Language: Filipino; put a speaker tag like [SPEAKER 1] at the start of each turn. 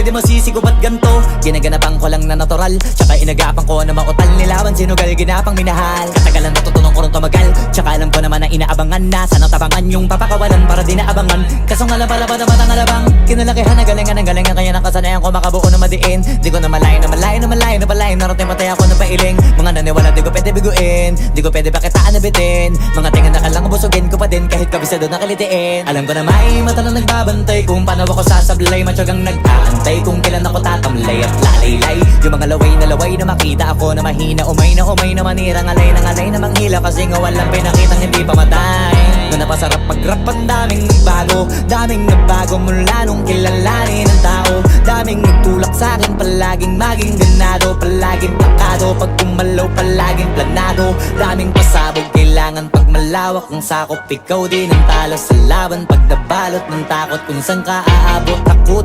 [SPEAKER 1] di masisi ko ba't ganto. Ginaganapan ko lang na natural, tsaka inagapan ko na mautal. Nilawan sinugal, ginapang minahal. Katagalan natutunan ko rin tumagal, tsaka alam ko naman na inaabangan na. Sana tabangan yung papakawalan para di naabangan. Kaso nga lang pala ba naman ang alabang kinalakihan na galingan ng galingan. Kaya nakasanayan ko makabuo na madiin. Di ko na malayo na malayo na malayo na malayo. Narating matay ako ng pailing. Mga naniwala di ko pwede biguin, di ko pwede pakitaan na bitin. Mga tingan na kalang busugin ko pa din kahit kabisado na kalitiin. Alam ko na may mata na nagbabantay kung paano ako sasablay. Matyagang nag-aantay kung kailan ako tatamlay at lalaylay. Yung mga laway na makita ako na mahina. Umay na manira, ngalay na manghila. Kasi nga walang pinakitang hindi pamatay. Na napasarap mag-rap, ang daming nagbago mula nung kilalanin ng tao. Daming nagtulak sa'kin, palaging maging ganado. Palaging plakado, pag kumalaw palaging planado. Daming pasabog, kailangan pag malawak ang sakop. Ikaw din ang talo sa laban, pag nabalot ng takot kung saan ka aabot. Ako